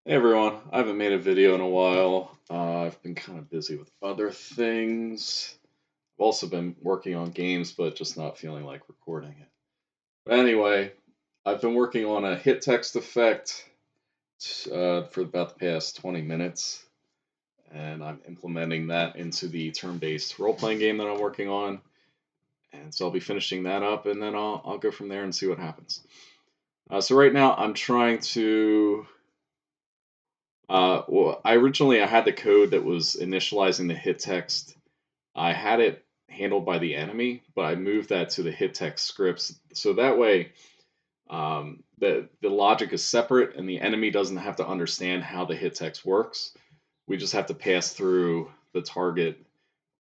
Hey everyone, I haven't made a video in a while. I've been kind of busy with other things. I've also been working on games, but just not feeling like recording it. But anyway, I've been working on a hit text effect for about the past 20 minutes, and I'm implementing that into the turn-based role-playing game that I'm working on. And so I'll be finishing that up, and then I'll go from there and see what happens. So right now I'm trying to well, I had the code that was initializing the hit text. I had it handled by the enemy, but I moved that to the hit text scripts. So that way, the logic is separate and the enemy doesn't have to understand how the hit text works. We just have to pass through the target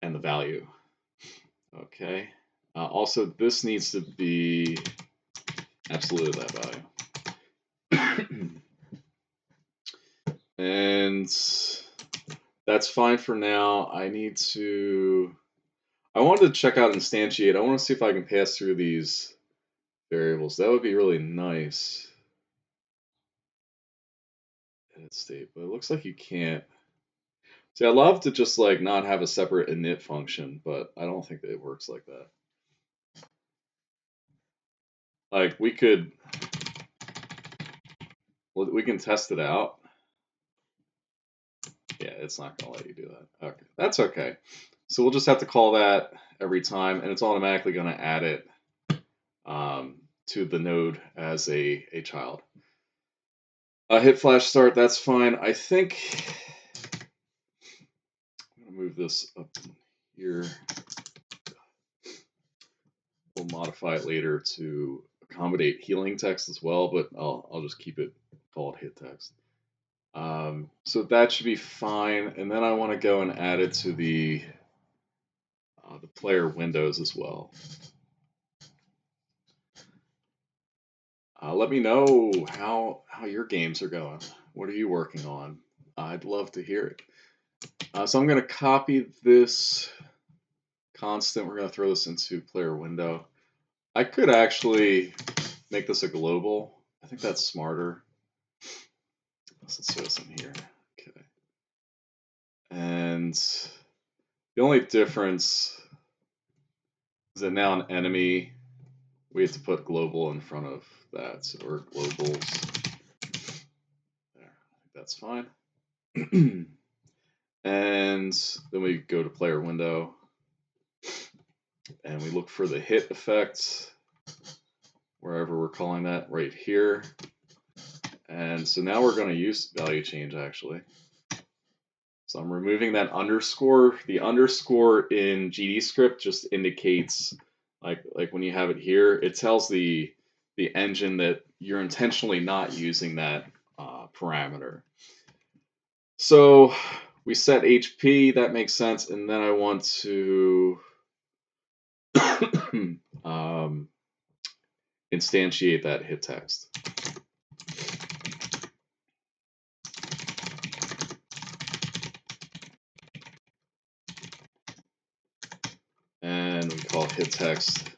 and the value. Okay. Also, this needs to be absolutely that value. And that's fine for now. I wanted to check out instantiate. I want to see if I can pass through these variables. That would be really nice. Edit state, but it looks like you can't. See, I'd love to just like not have a separate init function, but I don't think that it works like that. Like we can test it out. Yeah, it's not gonna let you do that. Okay, that's okay. So we'll just have to call that every time, and it's automatically gonna add it to the node as a child. Hit flash start, that's fine. I think I'm gonna move this up here. We'll modify it later to accommodate healing text as well, but I'll just keep it called hit text. So that should be fine, and then I want to go and add it to the player windows as well. Let me know how your games are going. What are you working on? I'd love to hear it. So I'm going to copy this constant. We're going to throw this into player window. I could actually make this a global. I think that's smarter. Let's throw some here. Okay. And the only difference is that now an enemy, we have to put global in front of that. So we're globals. There, I think that's fine. And then we go to player window and we look for the hit effect, wherever we're calling that, right here. And so now we're going to use value change actually. So I'm removing that underscore. The underscore in GDScript just indicates, like when you have it here, it tells the engine that you're intentionally not using that parameter. So we set HP, that makes sense, and then I want to instantiate that hit text. And we call hit text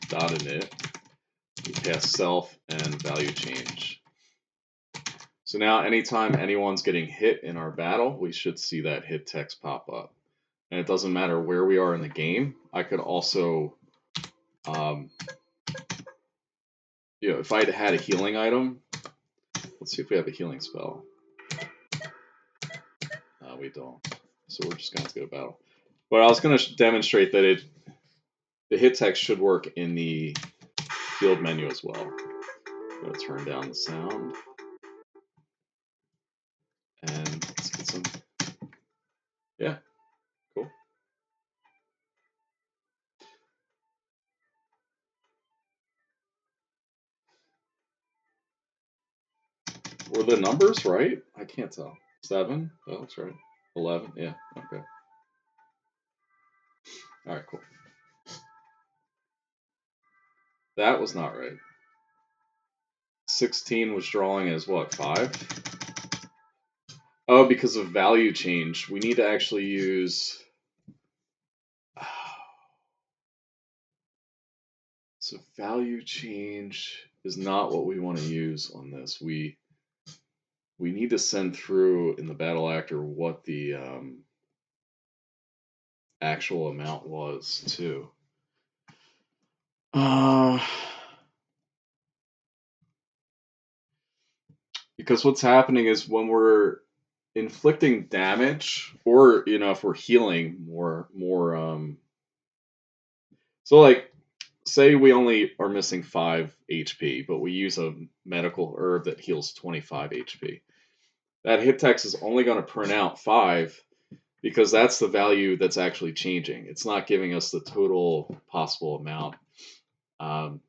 dot init. We pass self and value change. So now anytime anyone's getting hit in our battle, we should see that hit text pop up. And it doesn't matter where we are in the game. I could also, if I had a healing item, let's see if we have a healing spell. No, we don't. So we're just going to go to battle. But I was going to demonstrate that the hit text should work in the field menu as well. I'm going to turn down the sound. And let's get some. Yeah, cool. Were the numbers right? I can't tell. 7? That looks right. 11? Yeah, okay. All right, cool. That was not right. 16 was drawing as what, 5? Oh, because of value change. We need to actually use... So value change is not what we want to use on this. we need to send through in the battle actor what the actual amount was too. Because what's happening is when we're inflicting damage, or if we're healing more, so like, say we only are missing 5 HP, but we use a medical herb that heals 25 HP. That hit text is only going to print out 5 because that's the value that's actually changing. It's not giving us the total possible amount.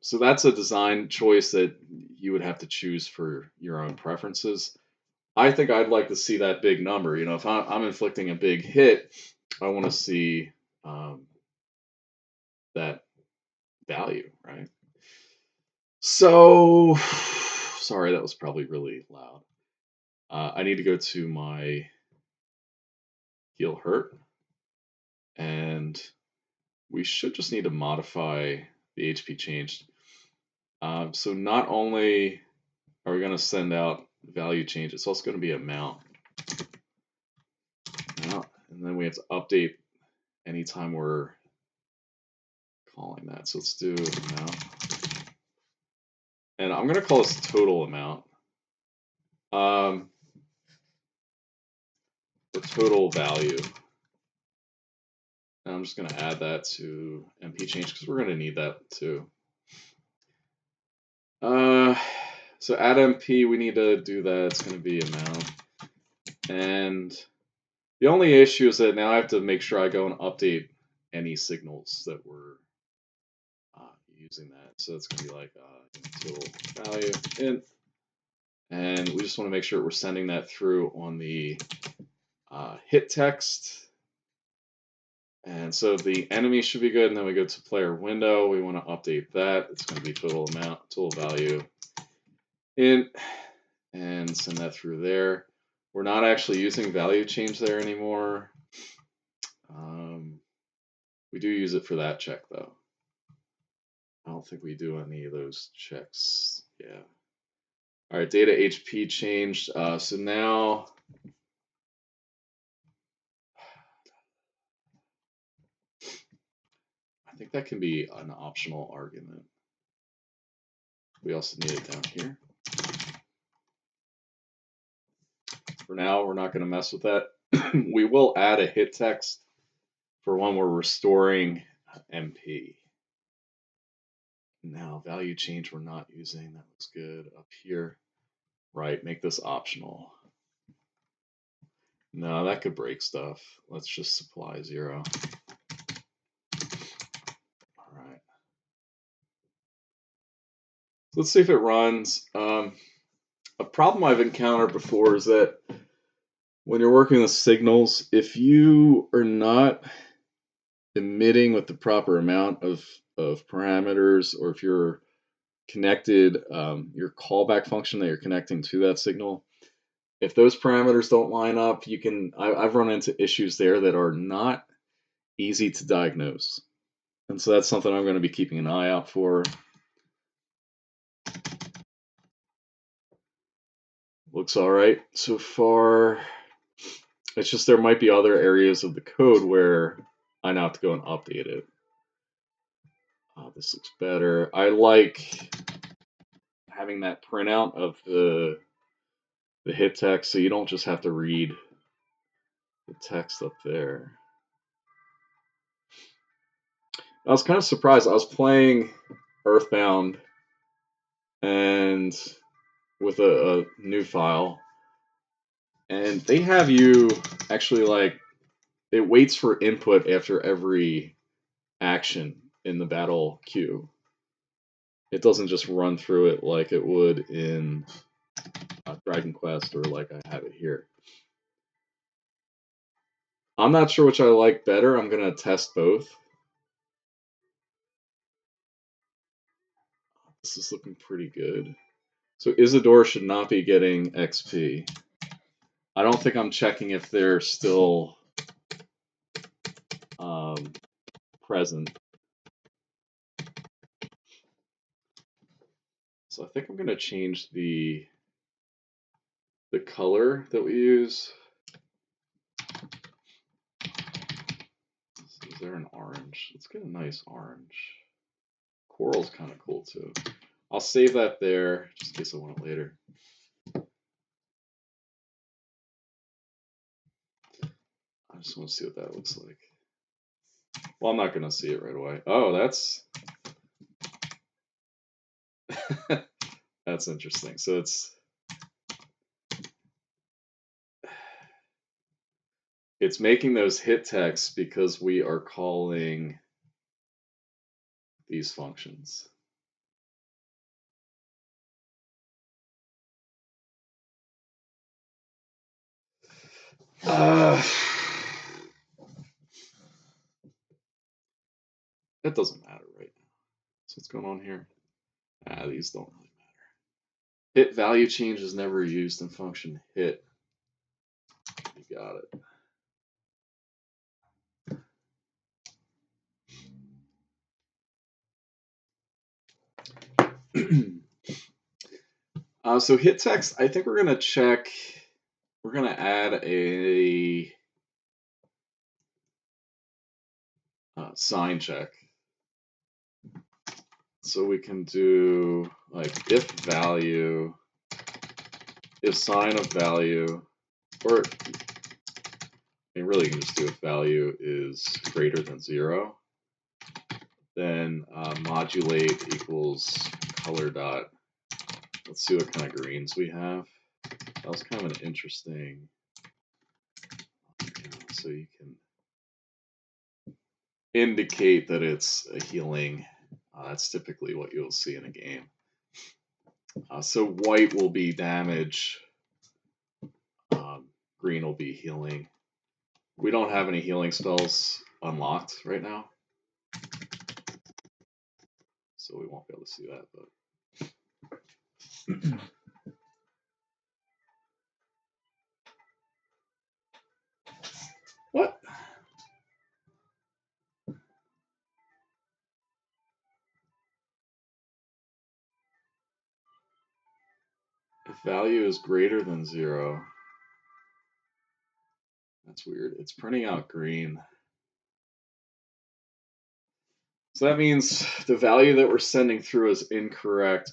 So that's a design choice that you would have to choose for your own preferences. I think I'd like to see that big number. If I'm inflicting a big hit, I want to see that value, right? So, sorry, that was probably really loud. I need to go to my heal hurt, and we should just need to modify the HP changed. So not only are we going to send out value change, it's also going to be amount. And then we have to update anytime we're calling that. So let's do amount. And I'm going to call this total amount. Or total value. And I'm just going to add that to MP change because we're going to need that too. So add MP, we need to do that. It's going to be amount. And the only issue is that now I have to make sure I go and update any signals that we're using that. So it's going to be like total value int. And we just want to make sure we're sending that through on the hit text. And so the enemy should be good. And then we go to player window. We want to update that. It's going to be total amount, total value int, and send that through there. We're not actually using value change there anymore. We do use it for that check though. I don't think we do any of those checks. Yeah. All right, data HP changed. So now I think that can be an optional argument. We also need it down here. For now, we're not going to mess with that. We will add a hit text for when we're restoring MP. Now, value change we're not using. That looks good up here. Right, make this optional. No, that could break stuff. Let's just supply 0. All right. Let's see if it runs. A problem I've encountered before is that when you're working with signals, if you are not emitting with the proper amount of parameters, or if you're connected, your callback function that you're connecting to that signal, if those parameters don't line up, I've run into issues there that are not easy to diagnose. And so that's something I'm going to be keeping an eye out for. Looks all right so far. It's just there might be other areas of the code where I now have to go and update it. This looks better. I like having that printout of the hit text, so you don't just have to read the text up there. I was kind of surprised. I was playing Earthbound and with a new file, and they have you actually it waits for input after every action in the battle queue. It doesn't just run through it like it would in Dragon Quest or like I have it here. I'm not sure which I like better. I'm going to test both. This is looking pretty good. So Isidore should not be getting XP. I don't think I'm checking if they're still present. So I think I'm going to change the the color that we use. Is there an orange? Let's get a nice orange. Coral's kind of cool too. I'll save that there just in case I want it later. I just want to see what that looks like. Well, I'm not going to see it right away. Oh, that's that's interesting. So it's making those hit texts because we are calling these functions. That doesn't matter right now. So what's going on here? These don't really matter. Hit value change is never used in function hit. You got it. So hit text, I think we're going to check, we're going to add a sign check. So we can do like if value, if sign of value, or I mean, really you can just do if value is greater than 0, then modulate equals color dot. Let's see what kind of greens we have. That was kind of an interesting, so you can indicate that it's a healing. That's typically what you'll see in a game. So white will be damage, green will be healing. We don't have any healing spells unlocked right now, so we won't be able to see that. But what? If value is greater than 0, that's weird. It's printing out green. So that means the value that we're sending through is incorrect.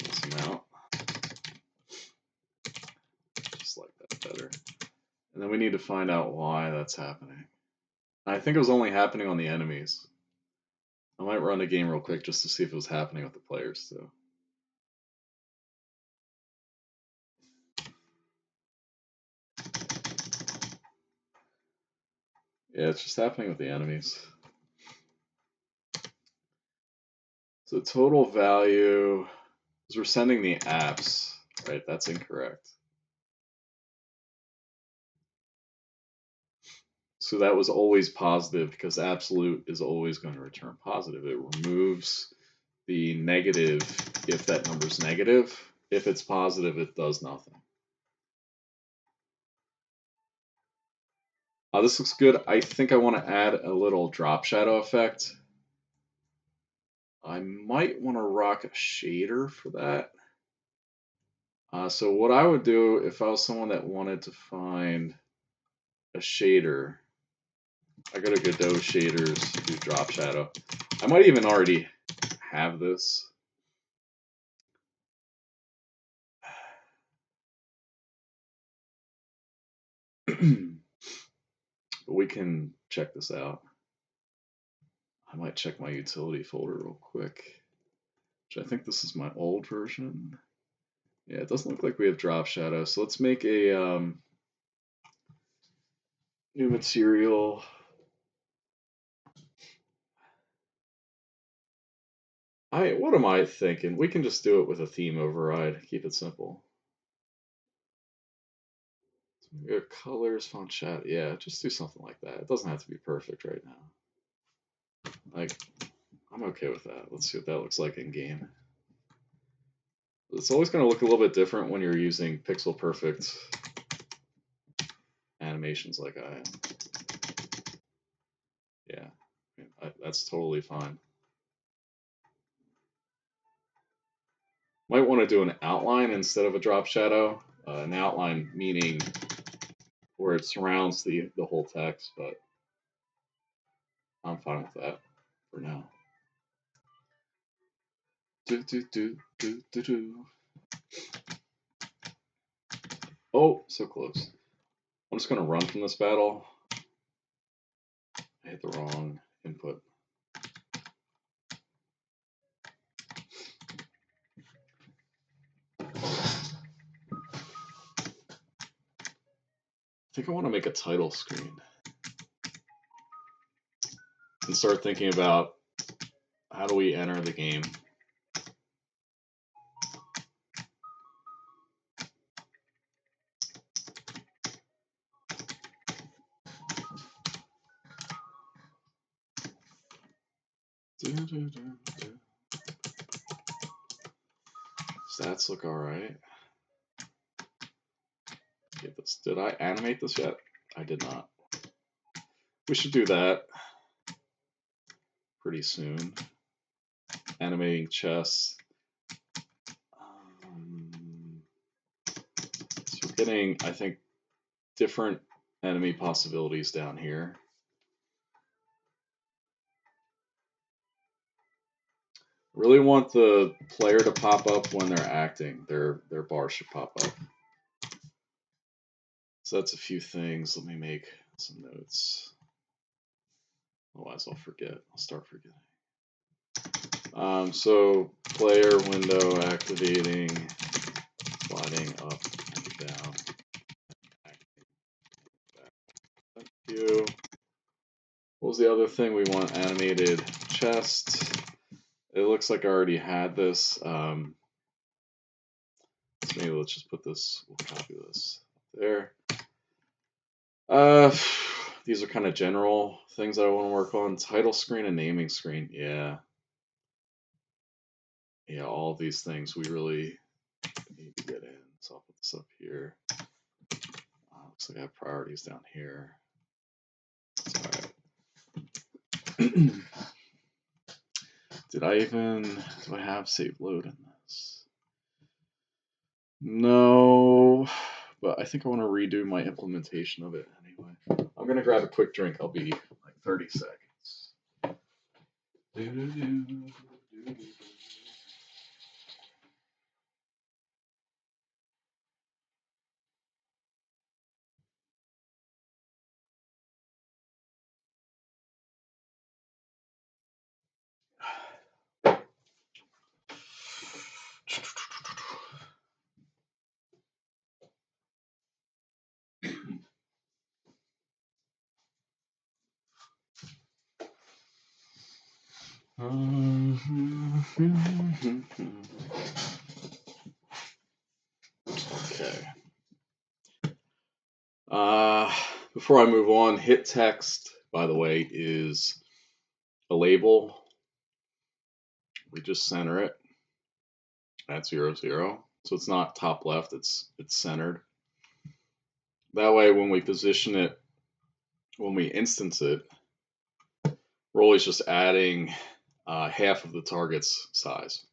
Zoom out. Just like that better. And then we need to find out why that's happening. I think it was only happening on the enemies. I might run the game real quick just to see if it was happening with the players too. Yeah, it's just happening with the enemies. So total value, because we're sending the apps, right? That's incorrect. So that was always positive because absolute is always going to return positive. It removes the negative if that number's negative. If it's positive, it does nothing. This looks good. I think I want to add a little drop shadow effect. I might want to rock a shader for that. So what I would do if I was someone that wanted to find a shader, I go to Godot shaders, do drop shadow. I might even already have this. But we can check this out. I might check my utility folder real quick. Which I think this is my old version. Yeah, it doesn't look like we have drop shadow. So let's make a new material. What am I thinking? We can just do it with a theme override. Keep it simple. So colors, font chat. Yeah, just do something like that. It doesn't have to be perfect right now. Like, I'm okay with that. Let's see what that looks like in game. It's always going to look a little bit different when you're using pixel perfect animations like I am. Yeah, that's totally fine. Might want to do an outline instead of a drop shadow. An outline meaning where it surrounds the whole text, but I'm fine with that for now. Do, do, do, do, do, do. Oh, so close. I'm just going to run from this battle. I hit the wrong input. I think I want to make a title screen and start thinking about how do we enter the game. Stats look alright. Did I animate this yet? I did not. We should do that pretty soon. Animating chests. So we're getting, I think, different enemy possibilities down here. Really want the player to pop up when they're acting. Their bar should pop up. So that's a few things. Let me make some notes. Otherwise I'll forget. I'll start forgetting. So player window activating, sliding up and down. Thank you. What was the other thing we want? Animated chest. It looks like I already had this. So maybe let's just put this, we'll copy this there. These are kind of general things that I want to work on. Title screen and naming screen. Yeah. Yeah, all of these things we really need to get in. So I'll put this up here. Looks like I have priorities down here. All right. Do I have save load in this? No, but I think I want to redo my implementation of it anyway. I'm going to grab a quick drink. I'll be like 30 seconds. Okay. Before I move on, hit text, by the way, is a label. We just center it at 0, 0. So it's not top left, it's centered. That way when we position it, when we instance it, we're always just adding half of the target's size.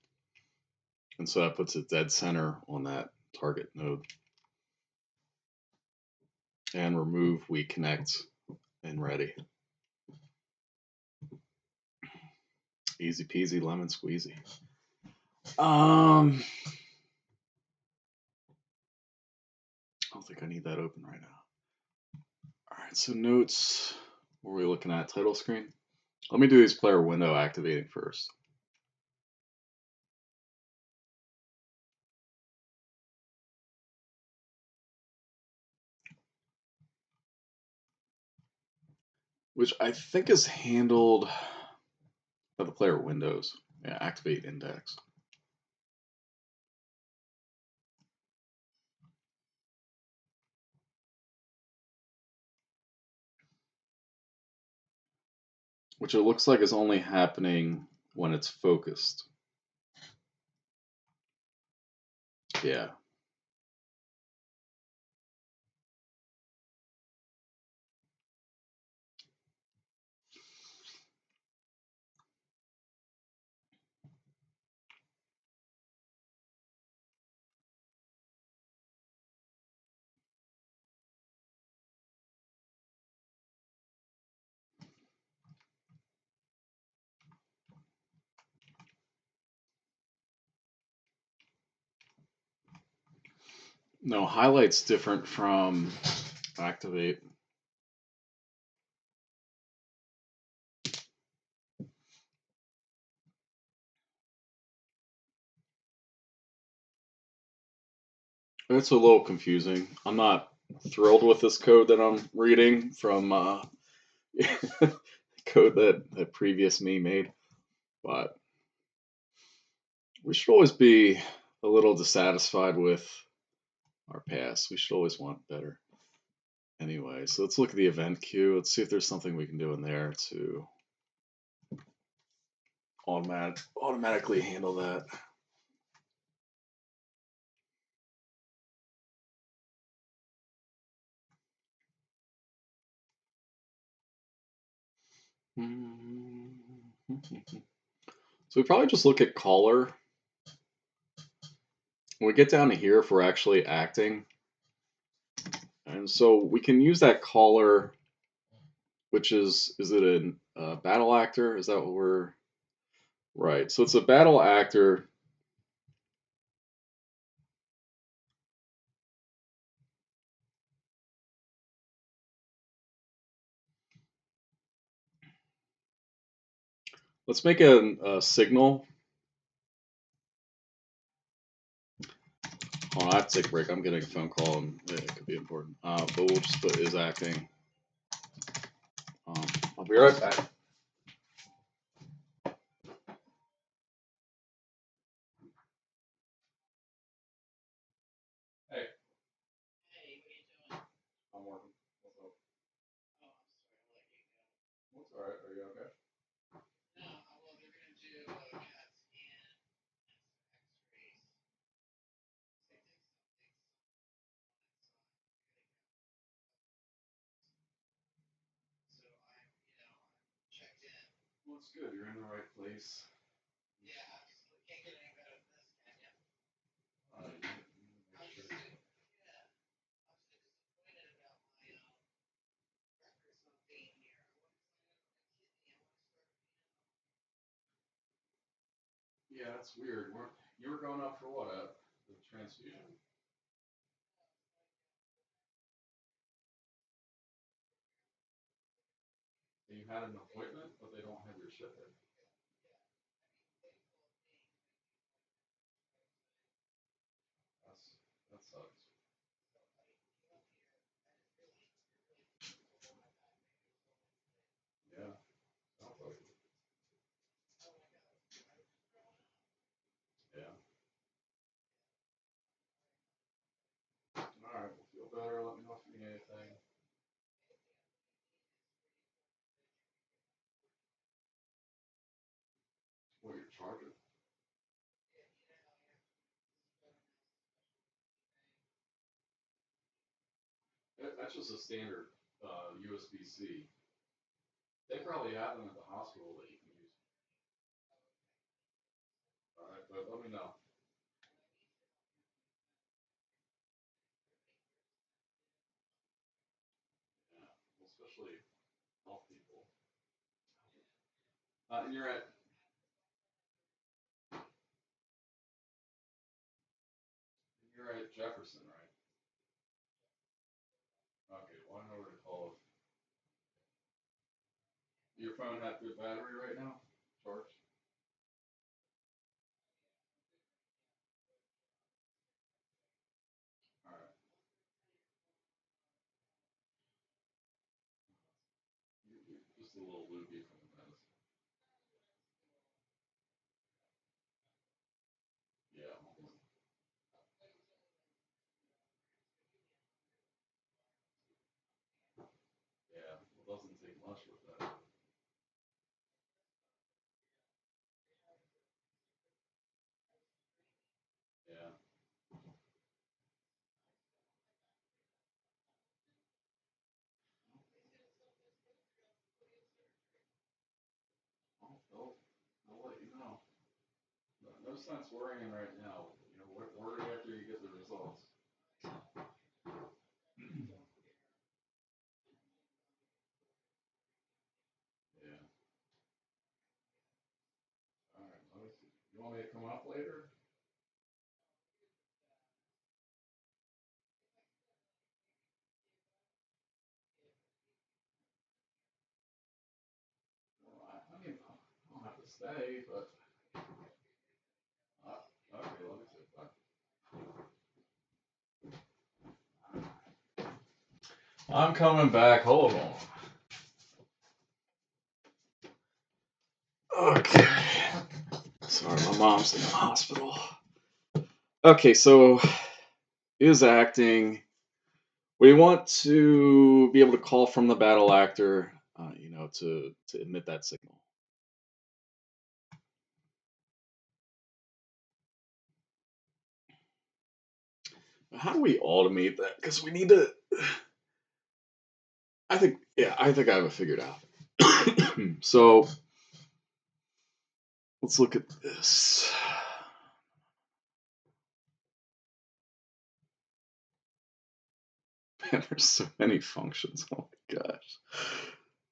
And so that puts it dead center on that target node. And remove, we connect, and ready. Easy peasy lemon squeezy. I don't think I need that open right now. All right, so notes. What are we looking at? Title screen. Let me do these player window activating first. Which I think is handled by the player windows. Yeah, activate index. Which it looks like is only happening when it's focused. Yeah. No, highlight's different from activate. It's a little confusing. I'm not thrilled with this code that I'm reading from code that previous me made, but we should always be a little dissatisfied with our past. We should always want better. Anyway, so let's look at the event queue. Let's see if there's something we can do in there to automatically handle that. So we probably just look at caller. When we get down to here, if we're actually acting, and so we can use that caller, which is it a battle actor? Is that what we're right? So it's a battle actor. Let's make a signal. Hold on, I have to take a break. I'm getting a phone call, and it could be important. But we'll just put is acting. I'll be right back. Hey. I'm working. What's up? What's all right? Are you okay? Well, it's good. You're in the right place. Yeah, that's weird. You were going up for what? The transfusion? You had an appointment, but they don't have your ship in. That sucks. Yeah, sounds like it. Yeah. All right. Well, feel better. Let me know if you need anything. What you're charging? That's just a standard USB-C. They probably have them at the hospital that you can use. All right, but let me know. Yeah, well, especially health people. And you're at Jefferson, right? Okay. Well, I know where to call. Your phone had good battery right now. Charged. All right. You're just a little loopy from the medicine. Yeah. Yeah. It doesn't take much with that. Yeah. I'll let you know. No sense worrying right now. Worry after you get the results. Yeah. All right. Let me see. You want me to come up later? say, but okay, let me see. I'm coming back. Hold on. Okay. Sorry, my mom's in the hospital. Okay, so is acting. We want to be able to call from the battle actor, to emit that signal. How do we automate that? Because we need to. I think I have it figured out. So let's look at this. Man, there's so many functions. Oh my gosh.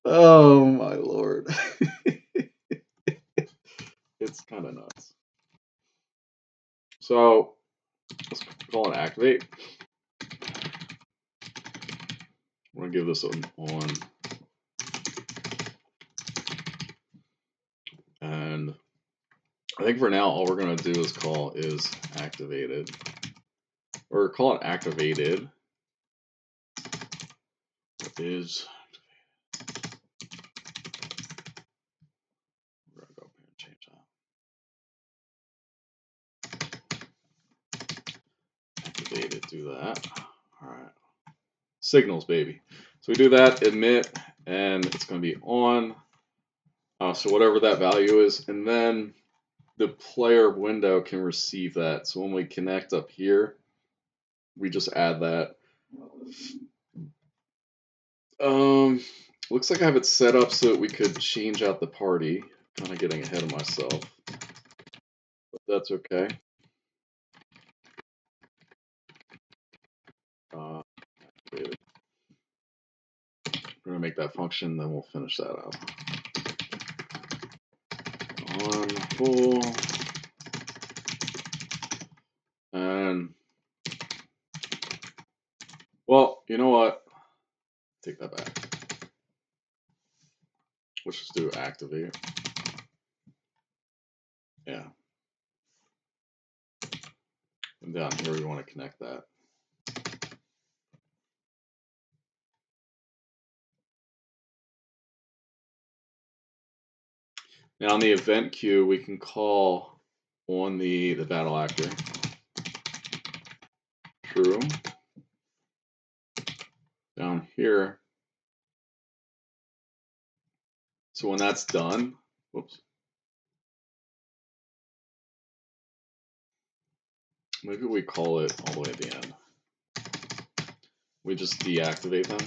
Oh my lord. It's kind of nuts. So let's call it activate. We're gonna give this an on. And I think for now, all we're gonna do is call is activated. Or call it activated. Is we're gonna go up here and change that. Activated, do that. Alright. Signals, baby. So we do that, emit, and it's gonna be on. So whatever that value is, and then the player window can receive that. So when we connect up here, we just add that. Looks like I have it set up so that we could change out the party. Kind of getting ahead of myself, but that's okay. We're gonna make that function, then we'll finish that up. On full, and well, you know what? Take that back. Let's just do activate. Yeah. And down here we want to connect that. Now on the event queue, we can call on the battle actor. True. Down here. So when that's done, whoops. Maybe we call it all the way at the end. We just deactivate them.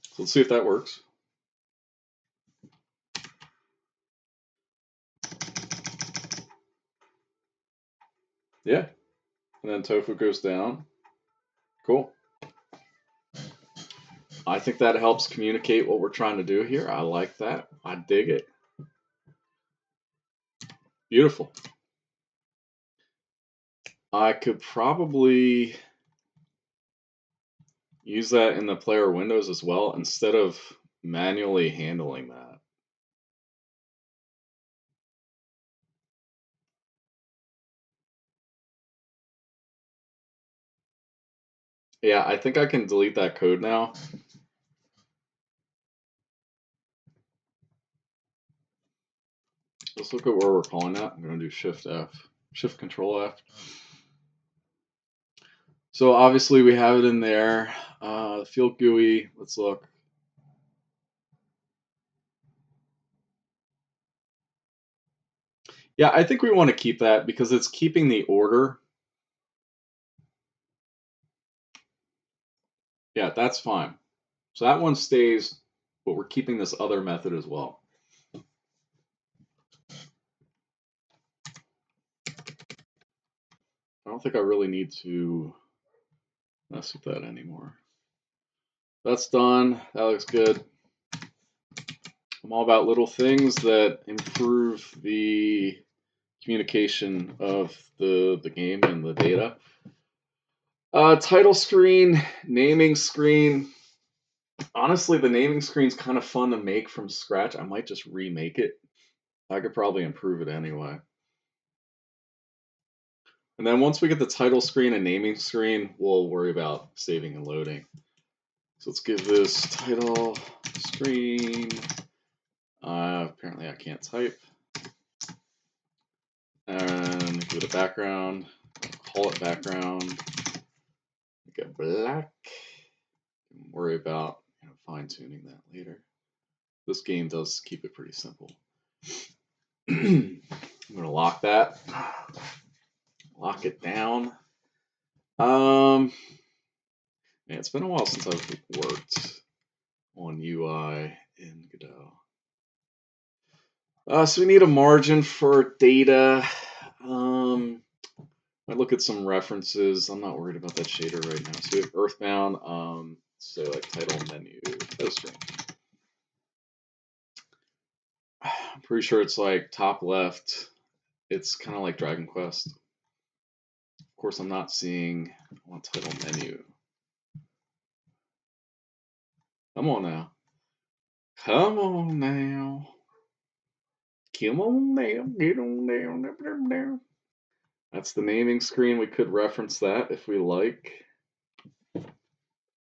So let's see if that works. Yeah. And then tofu goes down. Cool. I think that helps communicate what we're trying to do here. I like that. I dig it. Beautiful. I could probably use that in the player windows as well instead of manually handling that. Yeah, I think I can delete that code now. Let's look at where we're calling that. I'm going to do Shift F, Shift Control F. So obviously we have it in there. Field GUI, let's look. Yeah, I think we want to keep that because it's keeping the order. Yeah, that's fine. So that one stays, but we're keeping this other method as well. I don't think I really need to mess with that anymore. That's done. That looks good. I'm all about little things that improve the communication of the game and the data. Title screen, naming screen. Honestly, the naming screen's kind of fun to make from scratch. I might just remake it. I could probably improve it anyway. And then once we get the title screen and naming screen, we'll worry about saving and loading. So let's give this title screen. Apparently I can't type. And give it a background. Call it background. Make it black. Worry about fine tuning that later. This game does keep it pretty simple. I'm gonna lock that. Lock it down. Man, it's been a while since I've worked on UI in Godot. So we need a margin for data. I look at some references. I'm not worried about that shader right now. So we have Earthbound. So like title menu, title screen. I'm pretty sure it's like top left. It's kind of like Dragon Quest. Of course, I'm not seeing on title menu. Come on now. Come on now. Come on now. Get on down. That's the naming screen. We could reference that if we like.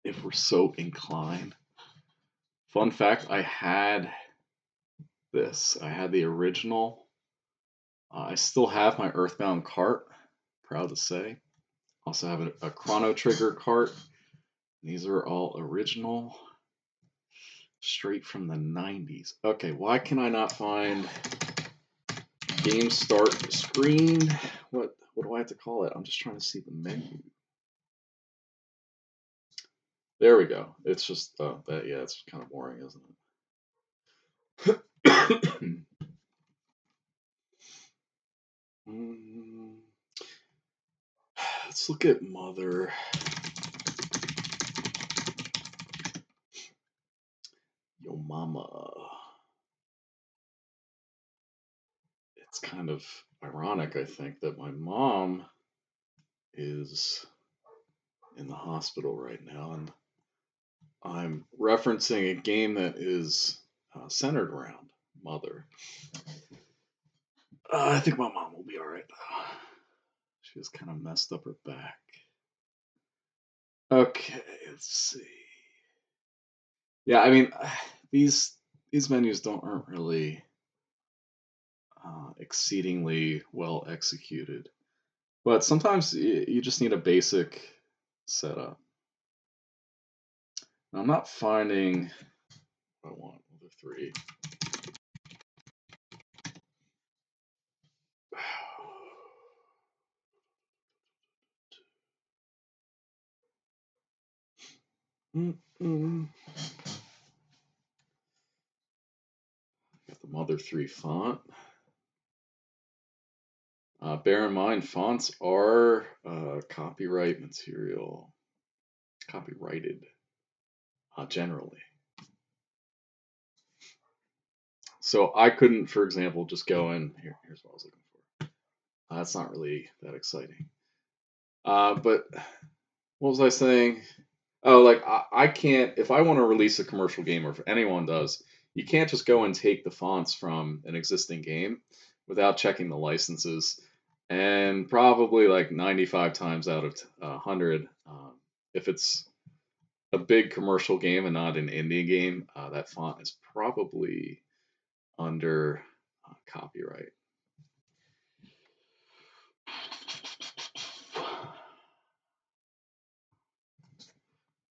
If we're so inclined. Fun fact, I had this. I had the original. I still have my Earthbound cart. Proud to say. Also have a Chrono Trigger cart. These are all original. Straight from the 90s. Okay, why can I not find game start screen? What do I have to call it? I'm just trying to see the menu. There we go. It's just that, yeah, it's kind of boring, isn't it? Let's look at Mother. Yo Mama. It's kind of ironic, I think, that my mom is in the hospital right now, and I'm referencing a game that is centered around Mother. I think my mom will be all right. She has kind of messed up her back. Okay, let's see. Yeah, I mean, these menus aren't really exceedingly well executed, but sometimes you just need a basic setup. Now, I'm not finding what I want. Other three. Got the Mother 3 font. Bear in mind, fonts are copyright material, copyrighted generally. So I couldn't, for example, just go in here's what I was looking for. That's not really that exciting. But what was I saying? Oh, like I can't, if I want to release a commercial game, or if anyone does, you can't just go and take the fonts from an existing game without checking the licenses. And probably like 95 times out of 100, if it's a big commercial game and not an indie game, that font is probably under copyright.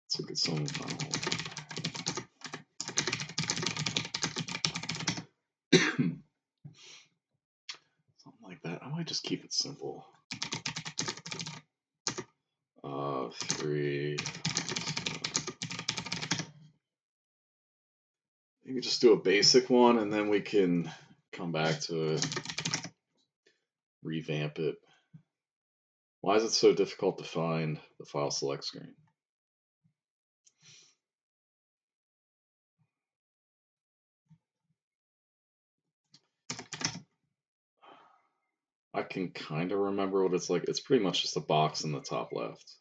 Let's look at some something like that. I might just keep it simple. 3. Maybe just do a basic one, and then we can come back to it, revamp it. Why is it so difficult to find the file select screen? I can kind of remember what it's like. It's pretty much just a box in the top left.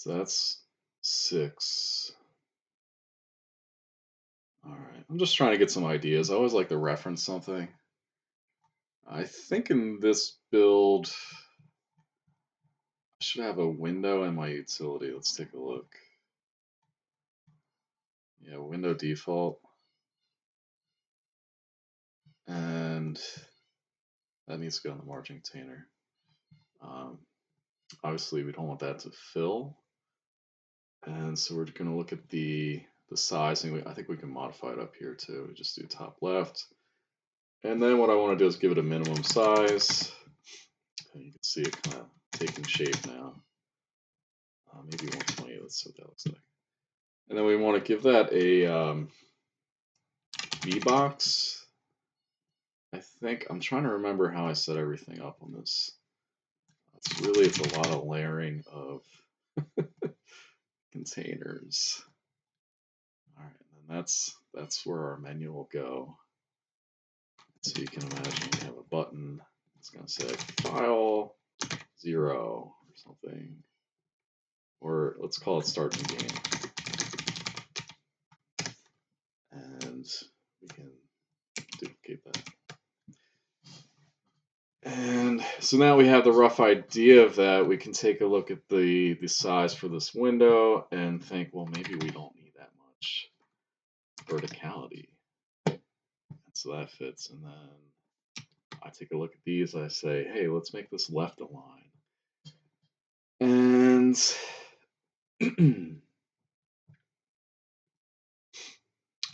So that's 6. All right. I'm just trying to get some ideas. I always like to reference something. I think in this build, I should have a window in my utility. Let's take a look. Yeah, window default. And that needs to go in the margin container. Obviously, we don't want that to fill. And so we're going to look at the sizing. I think we can modify it up here too. We just do top left. And then what I want to do is give it a minimum size. And you can see it kind of taking shape now. Maybe 120, let's see what that looks like. And then we want to give that a V-box. I think, I'm trying to remember how I set everything up on this. It's a lot of layering of containers. All right, and that's where our menu will go. So you can imagine we have a button. It's going to say File 0 or something. Or let's call it Start New Game. And we can duplicate that. And so now we have the rough idea of that. We can take a look at the size for this window and think, well, maybe we don't need that much verticality. And so that fits. And then I take a look at these. I say, hey, let's make this left align. And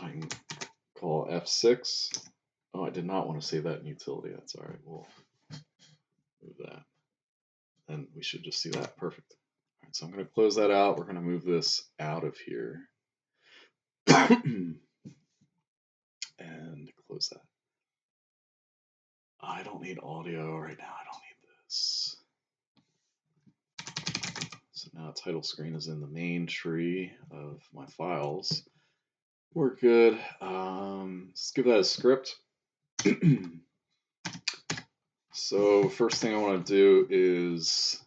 I can call F6. Oh, I did not want to save that in utility. That's all right. We'll move that. And we should just see that. Perfect. All right, so I'm going to close that out. We're going to move this out of here. And close that. I don't need audio right now. I don't need this. So now title screen is in the main tree of my files. We're good. Let's give that a script. So first thing I want to do is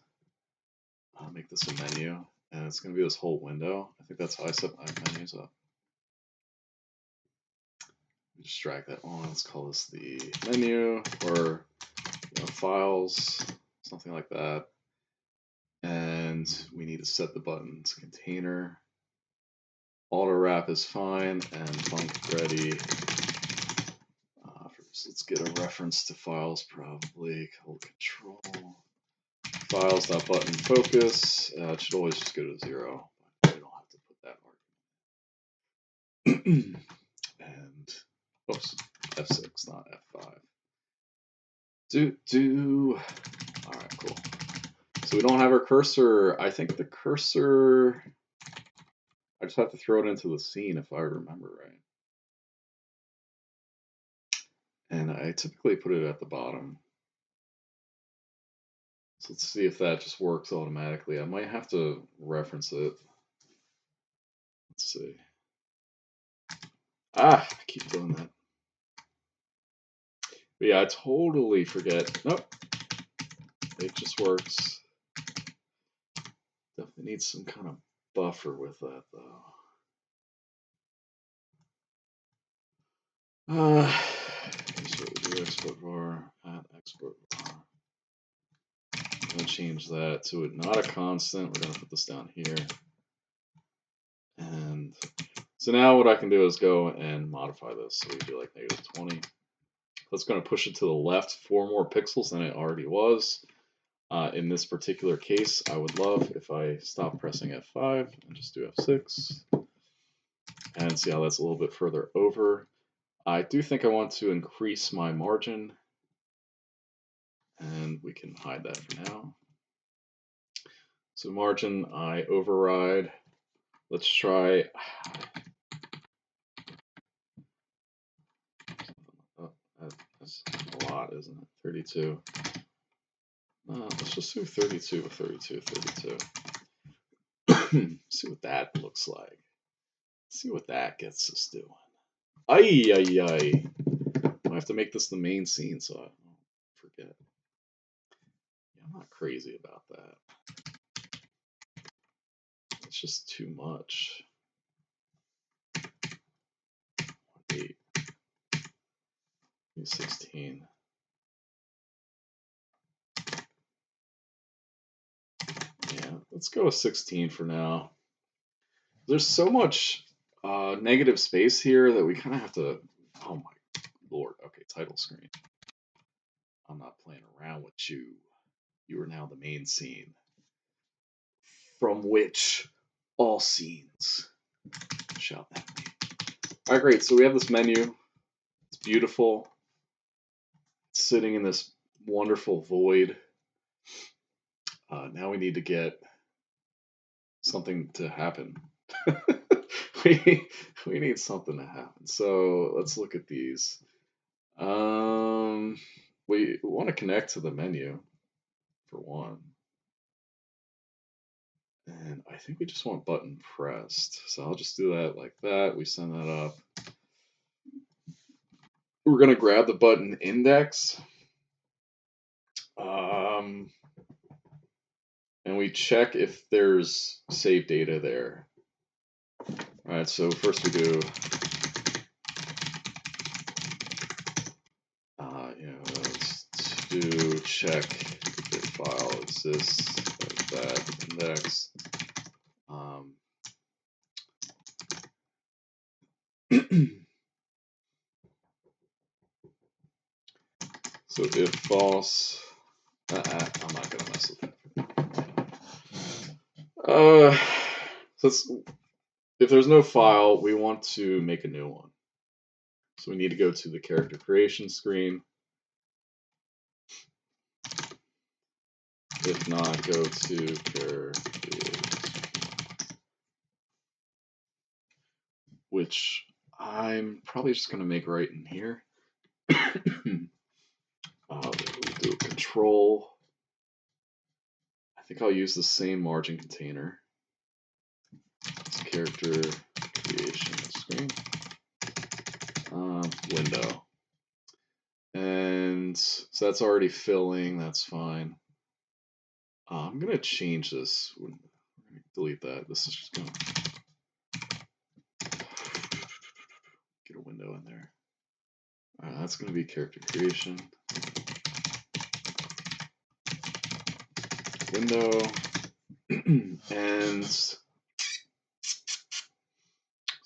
make this a menu, and it's going to be this whole window. I think that's how I set my menus up. Just drag that on. Let's call this the menu, or files, something like that. And we need to set the buttons container. Auto wrap is fine, and bunk ready. First, let's get a reference to files, probably called control. Files.button focus. It should always just go to 0. But we don't have to put that argument. And oops, F6, not F5. All right, cool. So we don't have our cursor. I think the cursor, I just have to throw it into the scene if I remember right. And I typically put it at the bottom. So let's see if that just works automatically. I might have to reference it. Let's see. I keep doing that. But yeah, I totally forget. Nope. It just works. Definitely needs some kind of buffer with that though. Here's what we do, export var, add export var. I'm going to change that to it, not a constant. We're going to put this down here. And so now what I can do is go and modify this. So we do like -20. That's going to push it to the left 4 more pixels than it already was. In this particular case, I would love if I stop pressing F5 and just do F6. And see how that's a little bit further over. I do think I want to increase my margin. And we can hide that for now. So margin, I override. Let's try. Oh, that's a lot, isn't it? 32. Let's just do 32, 32, 32. See what that looks like. See what that gets us doing. Ay, ay, ay. I have to make this the main scene so I don't forget. Yeah, I'm not crazy about that. It's just too much. 8, 16. Yeah, let's go with 16 for now. There's so much negative space here that we kind of have to. Oh my lord. Okay, title screen. I'm not playing around with you. You are now the main scene, from which all scenes shall end. All right, great. So we have this menu. It's beautiful. It's sitting in this wonderful void. Now we need to get something to happen. we need something to happen. So let's look at these. We want to connect to the menu for one. And I think we just want button pressed. So I'll just do that like that. We send that up. We're going to grab the button index. And we check if there's save data there. All right, so first we do, let's do check if file exists as that index. So if false, I'm not gonna mess with that. So if there's no file, we want to make a new one. So we need to go to the character creation screen. If not, go to character creation, which I'm probably just going to make right in here. We'll do a control. I think I'll use the same margin container. It's character creation screen. Window. And so that's already filling. That's fine. I'm going to change this. We're going to delete that. This is just going to get a window in there. That's going to be character creation. Window. And so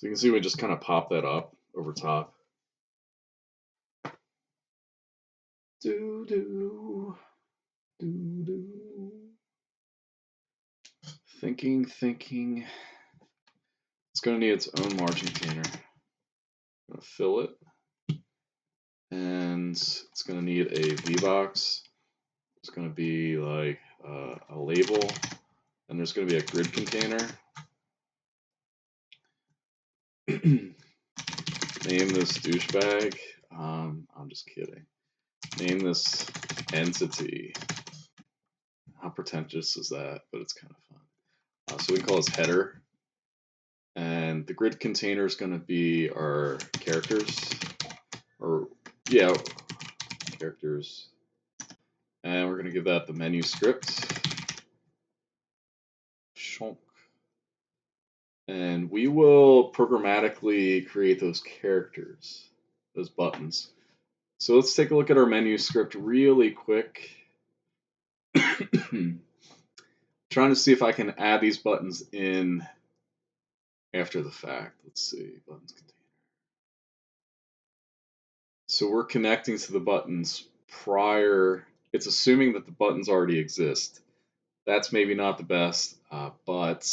you can see we just kind of pop that up over top. Do, do, do, do. Thinking. It's going to need its own margin container. I'm going to fill it. And it's going to need a VBox. It's going to be like a label. And there's going to be a grid container. Name this douchebag. I'm just kidding. Name this entity. How pretentious is that? But it's kind of fun. So we can call this header. And the grid container is going to be our characters. Characters. And we're going to give that the menu script. Shonk. And we will programmatically create those characters, those buttons. So let's take a look at our menu script really quick. Trying to see if I can add these buttons in after the fact. Let's see, buttons container. So we're connecting to the buttons prior. It's assuming that the buttons already exist. That's maybe not the best, but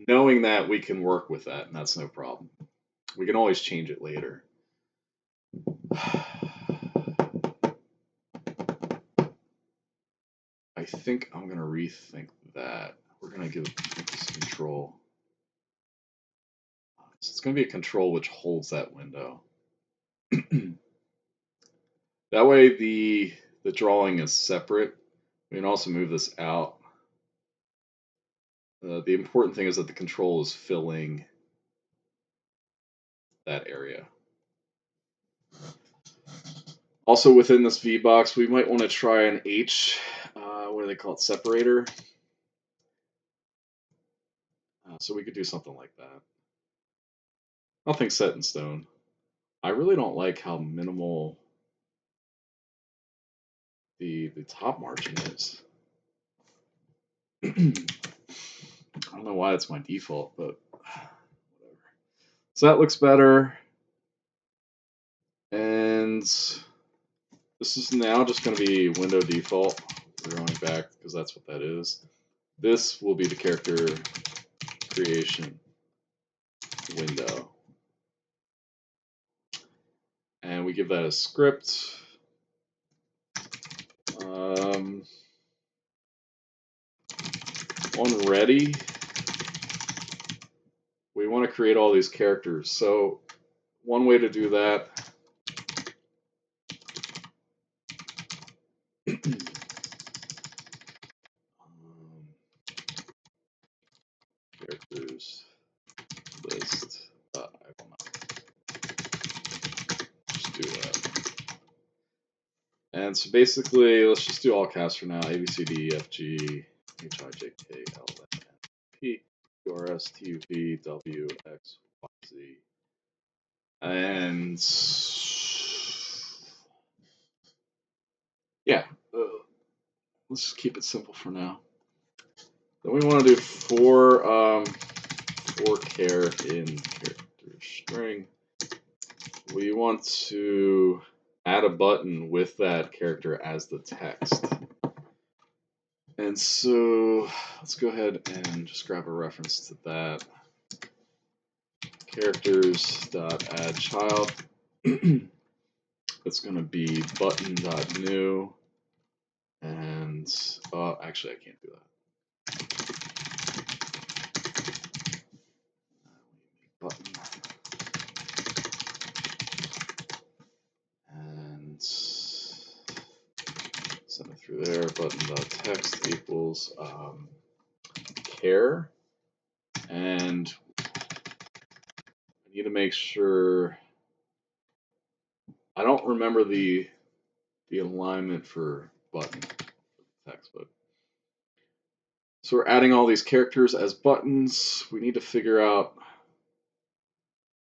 knowing that, we can work with that, and that's no problem. We can always change it later. I think I'm going to rethink that. We're going to give this control. So it's going to be a control which holds that window. That way the drawing is separate. We can also move this out. The important thing is that the control is filling that area. Also within this VBox, we might want to try an H, what do they call it, separator. So we could do something like that. Nothing set in stone. I really don't like how minimal the top margin is. I don't know why it's my default, but whatever. So that looks better. And this is now just going to be window default. We're going back because that's what that is. This will be the character creation window. And we give that a script. On ready, we want to create all these characters. So one way to do that characters list. I will not just do that. And so basically, let's just do all caps for now. A, B, C, D, E, F, G, H, I, J, K, L, M, N, P, Q, R, S, T, U, V, W, X, Y, Z. And yeah, let's just keep it simple for now. Then we want to do for char in character string. We want to add a button with that character as the text. And so let's go ahead and just grab a reference to that. Characters.addChild. It's going to be button.new. And actually, I can't do that. Button. And send it through there. Button.text equals char. And I need to make sure. I don't remember the alignment for button text, but so we're adding all these characters as buttons. We need to figure out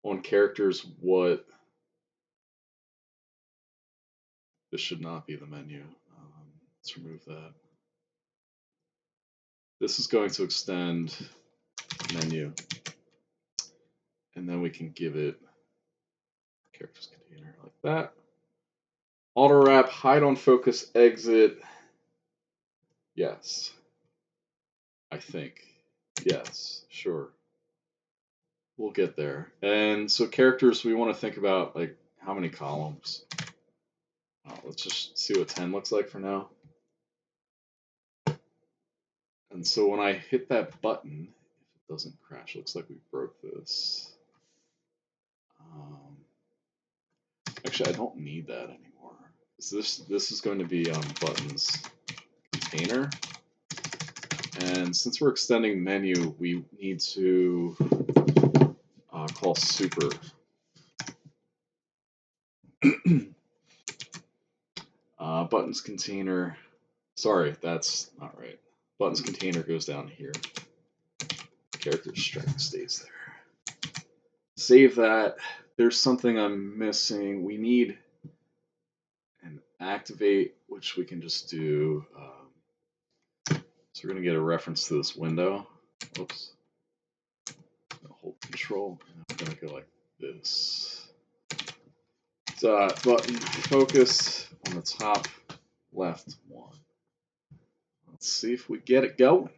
on characters what this should not be the menu. Let's remove that. This is going to extend menu, and then we can give it characters container like that. Auto wrap, hide on focus, exit. Yes. I think. Yes, sure. We'll get there. And so characters, we want to think about like how many columns. Let's just see what 10 looks like for now. And so when I hit that button, if it doesn't crash, it looks like we broke this. Actually, I don't need that anymore. So this is going to be buttons container. And since we're extending menu, we need to call super. Buttons container. Sorry, that's not right. Buttons container goes down here. Character string stays there. Save that. There's something I'm missing. We need an activate, which we can just do. So we're going to get a reference to this window. Oops. Hold control, and I'm going to go like this. Button focus on the top left one. Let's see if we get it going.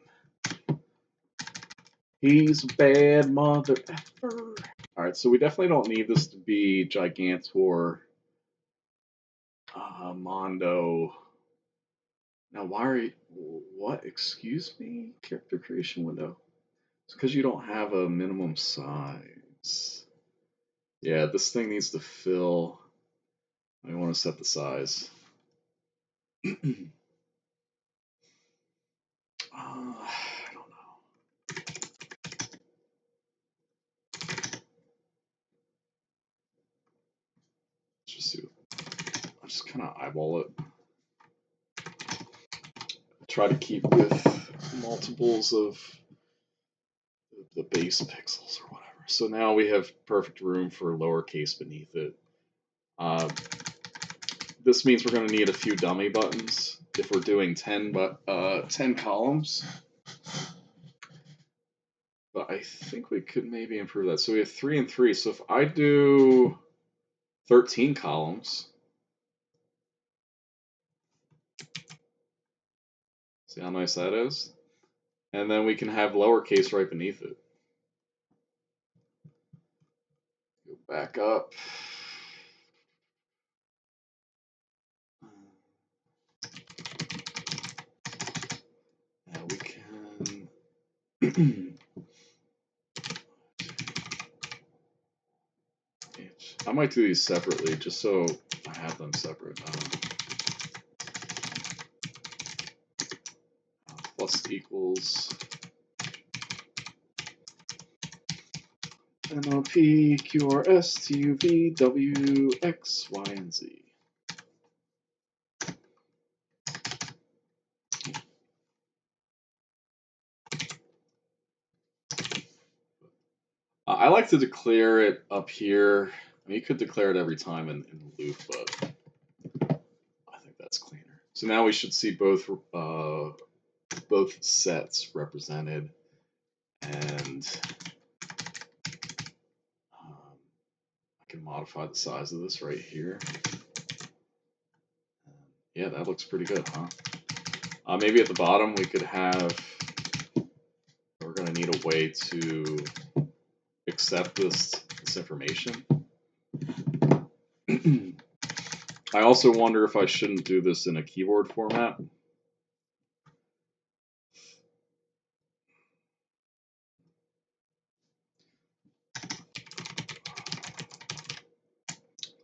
He's a bad mother effer. Alright, so we definitely don't need this to be Gigantor, Mondo. Now, why are you, what? Excuse me? Character creation window. It's because you don't have a minimum size. Yeah, this thing needs to fill. I want to set the size. I don't know. Let's just see. I'll just kind of eyeball it. Try to keep with multiples of the base pixels or whatever. So now we have perfect room for lowercase beneath it. This means we're going to need a few dummy buttons if we're doing 10 columns. But I think we could maybe improve that. So we have 3 and 3. So if I do 13 columns, see how nice that is? And then we can have lowercase right beneath it. Go back up. Now we can. I might do these separately just so I have them separate. Plus equals MOP QRS TUV W X Y and Z. I like to declare it up here. I mean, you could declare it every time in the loop, but I think that's cleaner. So now we should see both sets represented, and I can modify the size of this right here. Yeah, that looks pretty good, huh? Maybe at the bottom we could have, we're going to need a way to accept this information. I also wonder if I shouldn't do this in a keyboard format.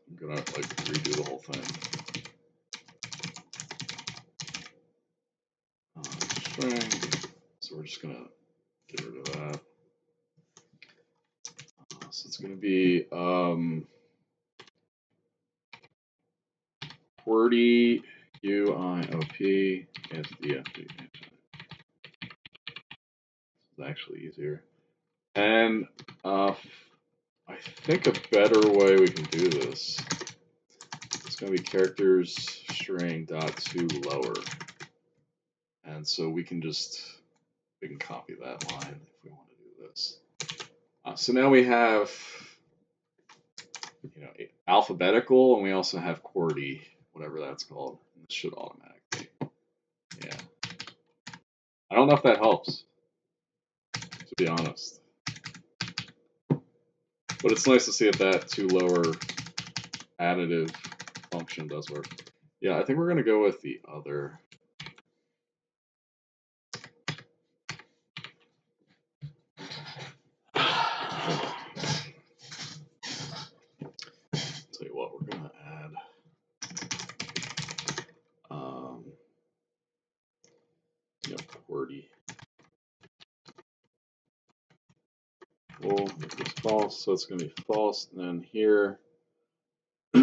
I'm going to like redo the whole thing. String. So we're just going to get rid of that. So it's going to be QWERTY UIOP SDFD. It's actually easier. And I think a better way we can do this, it's going to be characters string dot to lower. And so we can copy that line if we want to do this. So now we have, alphabetical, and we also have QWERTY, whatever that's called. This should automatically. Yeah. I don't know if that helps, to be honest. But it's nice to see if that to lower additive function does work. Yeah, I think we're going to go with the other. Tell you what, we're going to add QWERTY. Well, it's false, so it's going to be false. And then here, so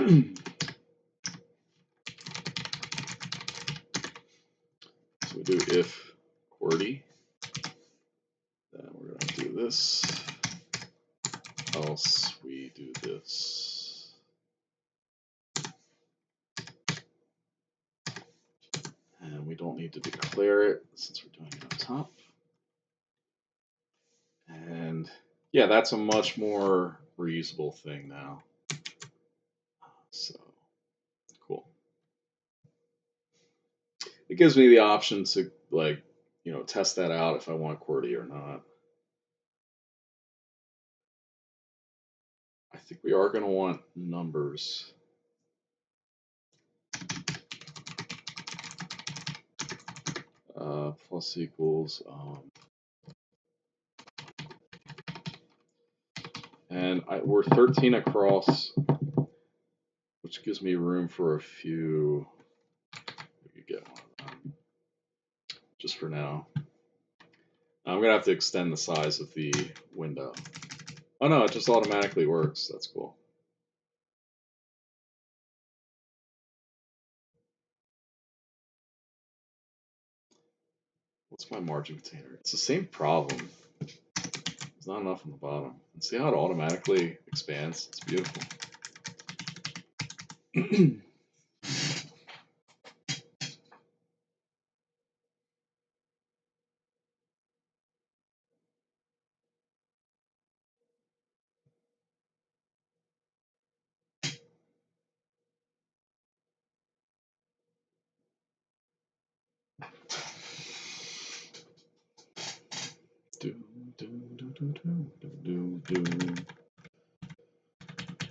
we do if QWERTY. Then we're going to do this. Else we do this. And we don't need to declare it since we're doing it up top. And yeah, that's a much more reusable thing now. So cool. It gives me the option to test that out if I want QWERTY or not. I think we are going to want numbers. Plus equals. And we're 13 across, which gives me room for a few. We could get one of them just for now. I'm going to have to extend the size of the window. Oh no, it just automatically works. That's cool. What's my margin container? It's the same problem. It's not enough on the bottom. And see how it automatically expands? It's beautiful.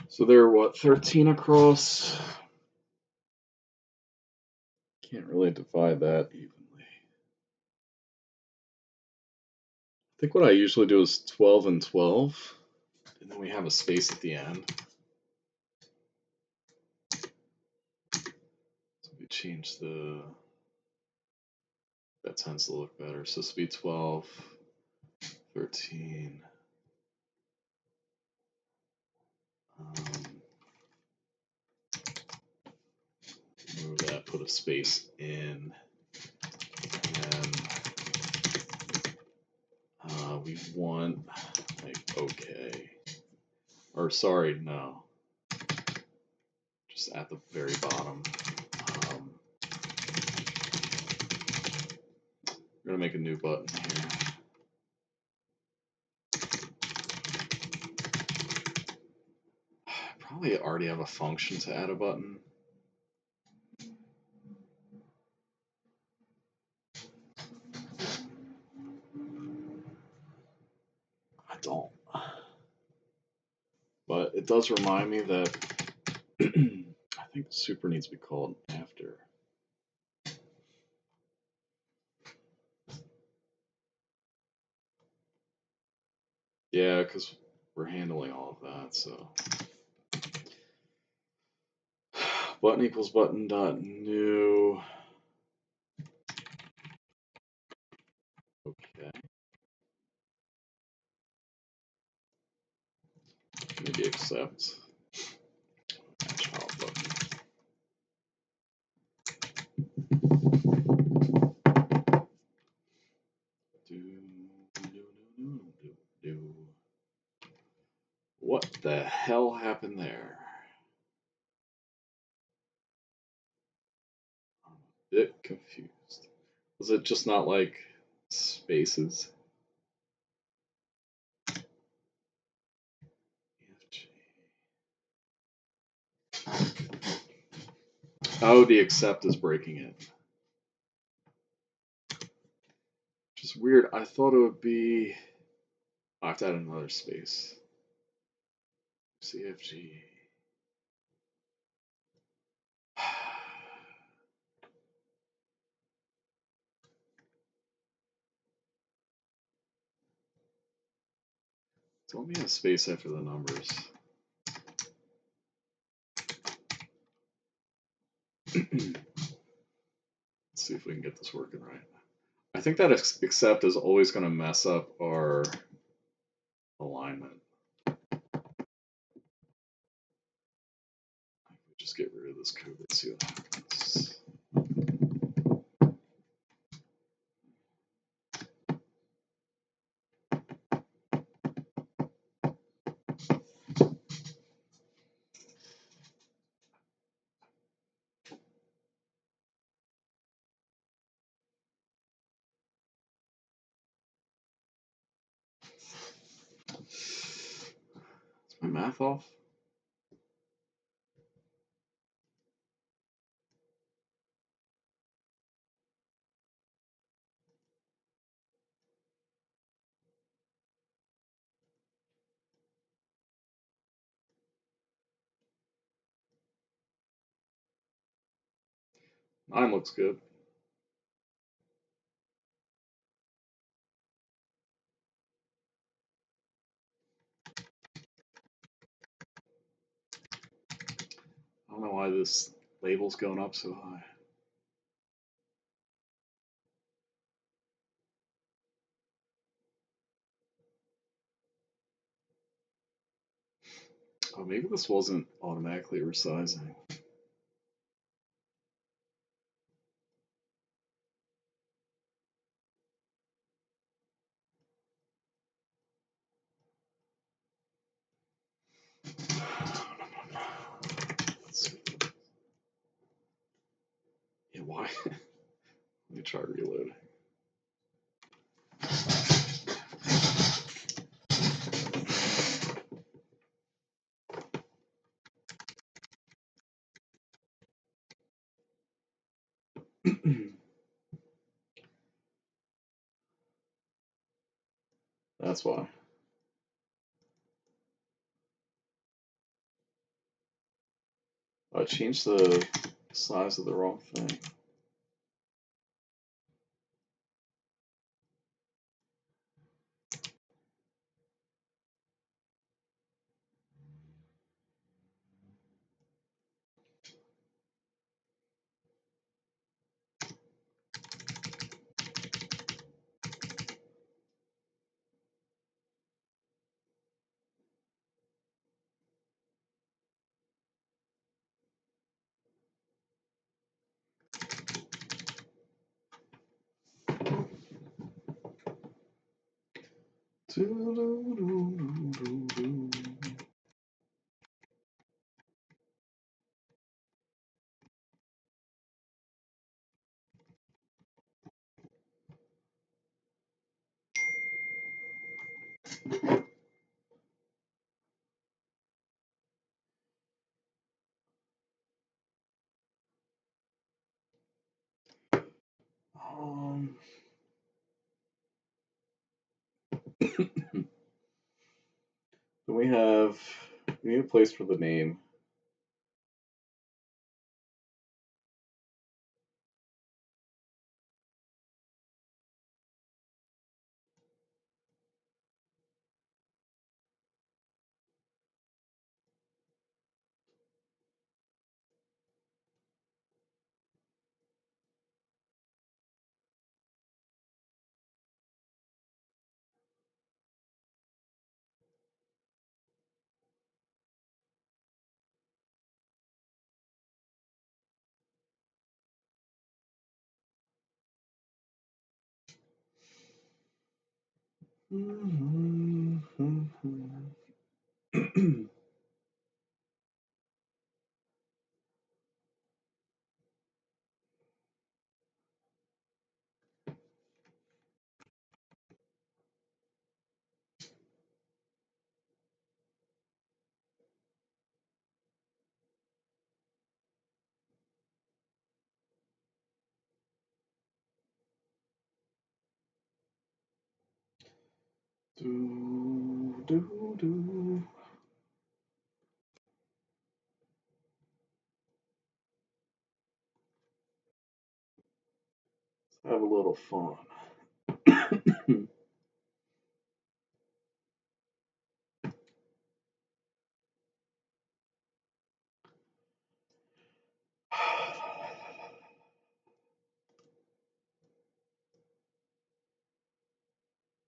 So they're what, 13 across? Can't really divide that evenly. I think what I usually do is 12 and 12, and then we have a space at the end. So we change the, that tends to look better. So this will be 12, 13. Move that, put a space in, and we want, like, okay. Or sorry, no. Just at the very bottom. We're gonna make a new button here. Probably already have a function to add a button. I don't. But it does remind me that I think the super needs to be called after. Yeah, because we're handling all of that, so. Button equals button dot new. Okay. Maybe accept. Child button. What the hell happened there? I'm a bit confused. Was it just not like spaces? Oh, the accept is breaking it. Which is weird. I thought it would be. I have to add another space. CFG. Don't mean a space after the numbers. Let's see if we can get this working right. I think that accept is always going to mess up our alignment. Just get rid of this code and see what happens. Is my math off? Mine looks good. I don't know why this label's going up so high. Oh, maybe this wasn't automatically resizing. try reload. That's why. I changed the size of the wrong thing. Then we need a place for the name. Let's have a little fun.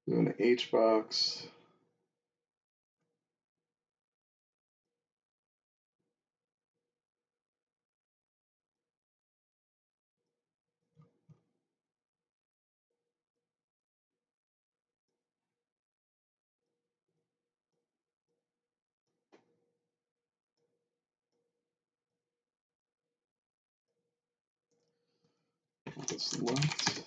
Do an H box. Select.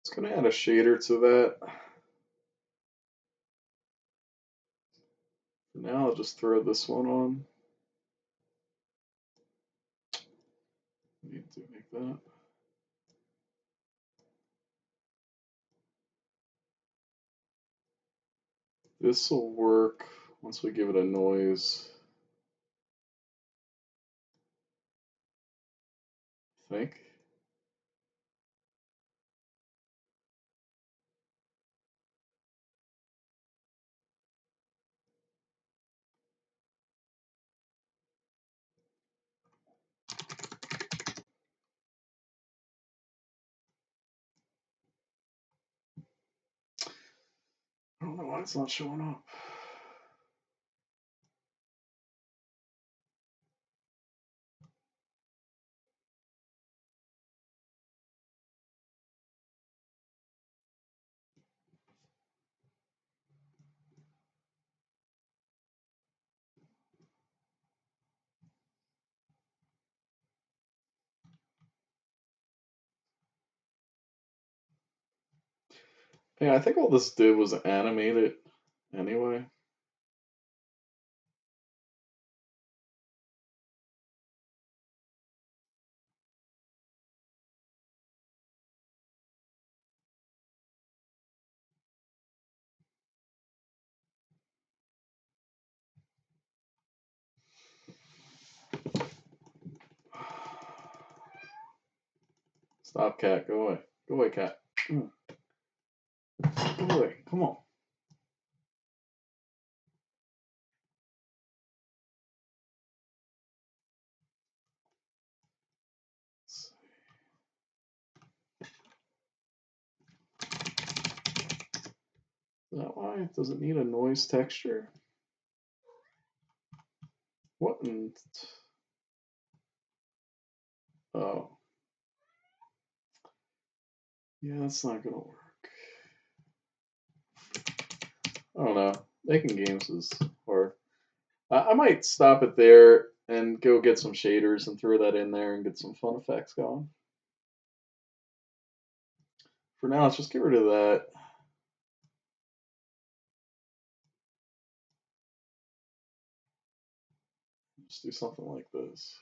It's going to add a shader to that. For now, I'll just throw this one on. Need to make that. This will work once we give it a noise. I think. I don't know why it's not showing up. Yeah, I think all this did was animate it anyway. Stop, cat. Go away. Go away, cat. Go away. Come on. Is that why? Does it need a noise texture? What in... Oh. Yeah, that's not gonna work. I don't know. Making games is hard. I might stop it there and go get some shaders and throw that in there and get some fun effects going. For now, let's just get rid of that. Just do something like this.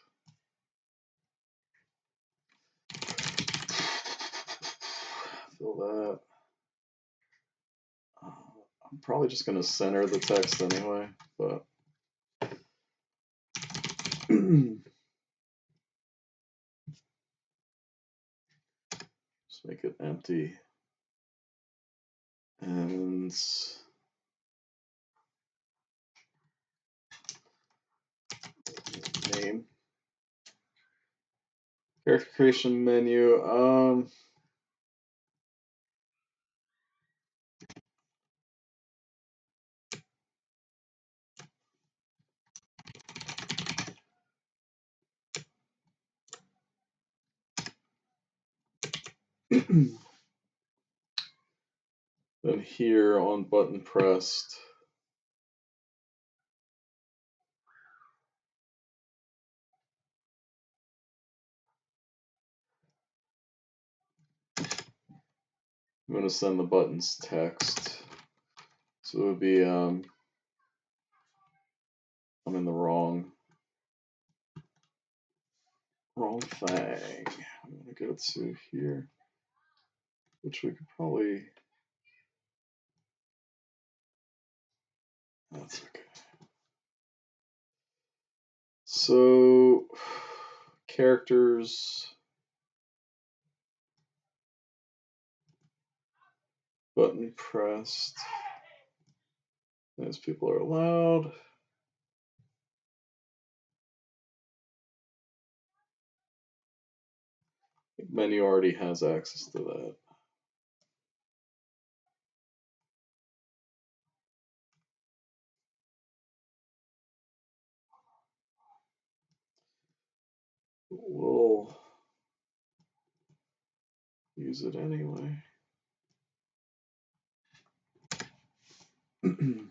Fill that. I'm probably just going to center the text anyway, but just make it empty. And name. Character creation menu. Then here on button pressed, I'm going to send the buttons text. So it would be, I'm in the wrong thing. I'm going to go to here, which we could probably, that's okay. So, characters, button pressed, as people are allowed. I think menu already has access to that. We'll use it anyway. New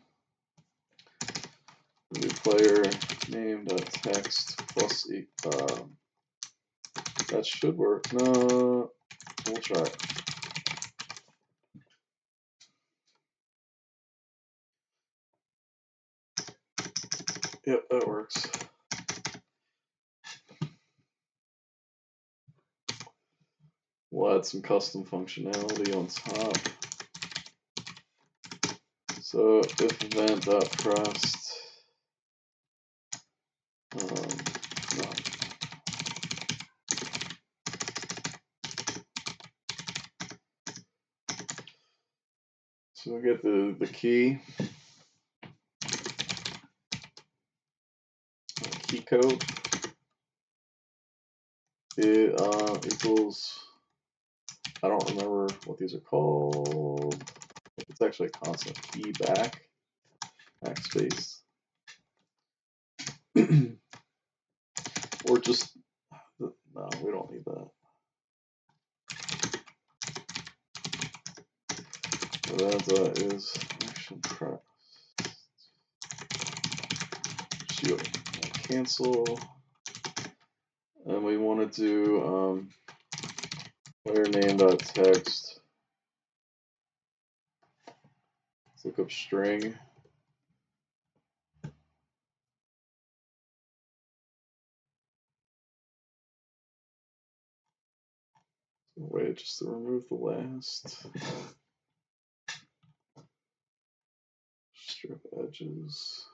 player name.text plus that should work. No, we'll try it. Yep, that works. We'll add some custom functionality on top. So if event.crust, no. So we get the key code. It equals, I don't remember what these are called. It's actually a constant key backspace. Or just, no, we don't need that. That is action crust. Cancel. And we want to do player name.text. Let's look up string. Wait, just to remove the last. Strip edges.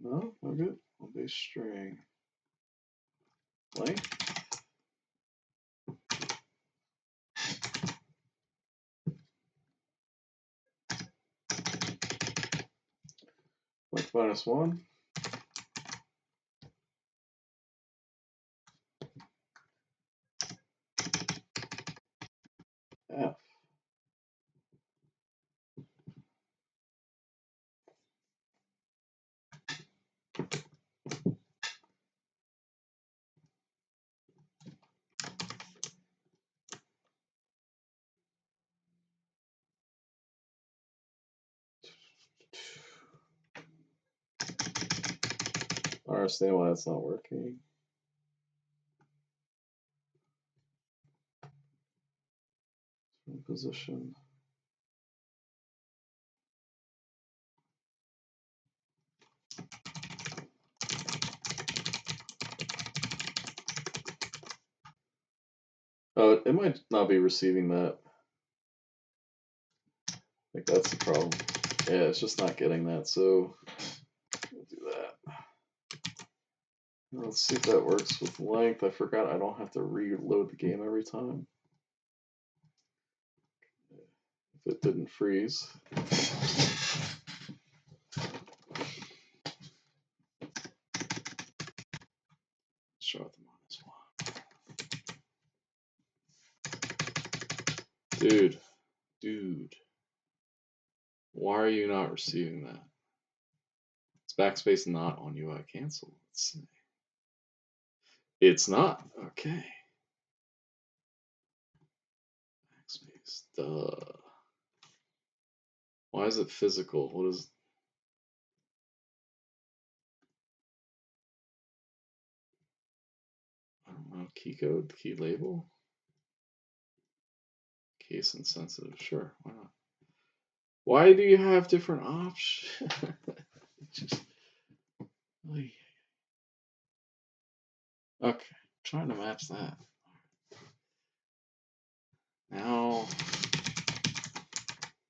No, we're good. We'll be string length. Length -1. F. I don't understand why that's not working. Position. Oh, it might not be receiving that. I think that's the problem. Yeah, it's just not getting that, so we'll do that. Let's see if that works with length. I forgot I don't have to reload the game every time. If it didn't freeze. Show them on as well. Dude. Why are you not receiving that? It's backspace not on UI cancel. Let's see. It's not. Okay. Backspace. Duh. Why is it physical? What is... I don't know. Key code? Key label? Case insensitive. Sure. Why not? Why do you have different options? Okay. Trying to match that. Now,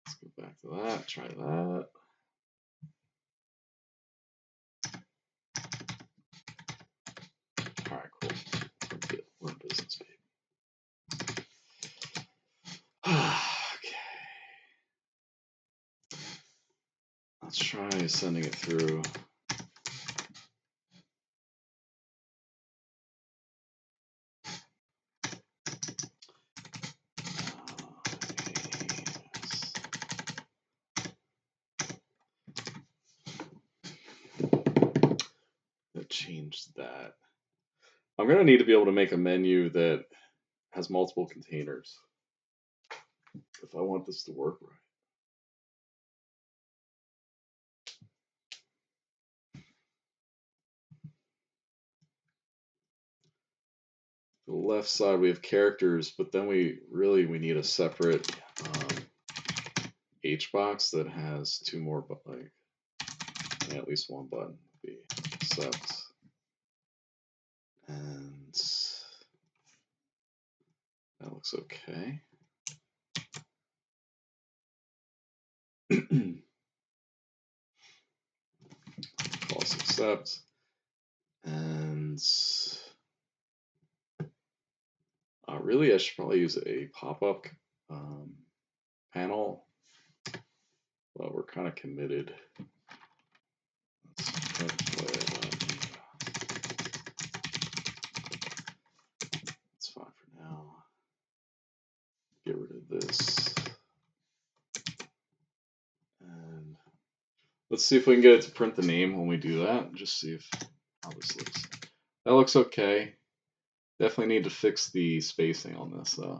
let's go back to that. Try that. All right, cool. We're in business, baby. Okay. Let's try sending it through that. I'm going to need to be able to make a menu that has multiple containers if I want this to work right. The left side we have characters, but then we need a separate H box that has two more, but like at least one button would be accept, and that looks okay. False accept, and really I should probably use a pop-up panel, but we're kind of committed. That's fine for now. Get rid of this. And let's see if we can get it to print the name when we do that. Just see how this looks. That looks okay. Definitely need to fix the spacing on this though.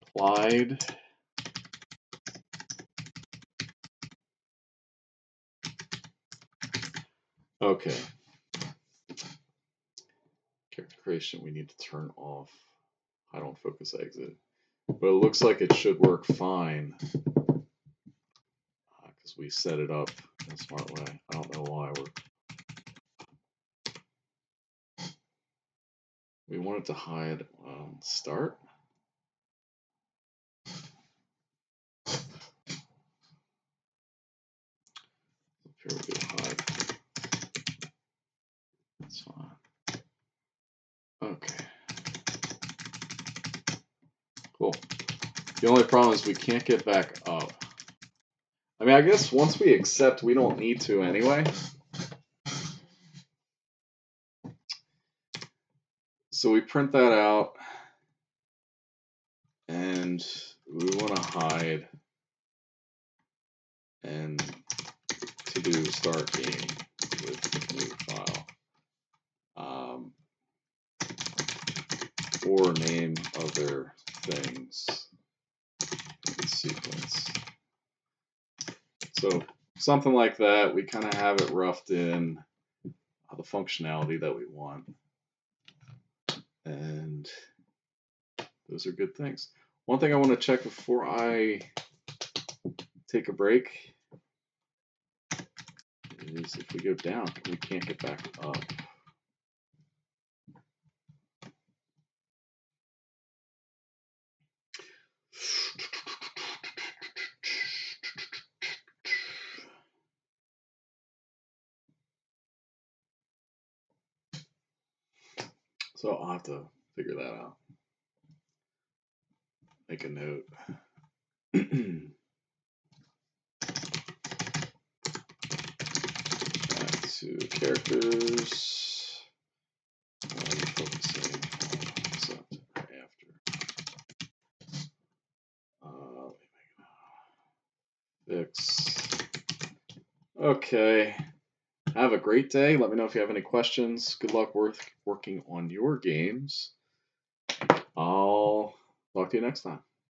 Applied. Okay. Character creation we need to turn off. I don't focus exit. But it looks like it should work fine. Because we set it up in a smart way. I don't know why we wanted to hide start. Here we go, hide. That's fine. Okay. Cool. The only problem is we can't get back up. I mean, I guess once we accept, we don't need to anyway. So we print that out, and we want to hide and to do start game with new file. Or name other things in sequence. So something like that, we kind of have it roughed in the functionality that we want. And those are good things. One thing I want to check before I take a break is if we go down, we can't get back up. So I'll have to figure that out. Make a note. Back to characters. Focusing except after. Fix. Okay. Have a great day. Let me know if you have any questions. Good luck working on your games. I'll talk to you next time.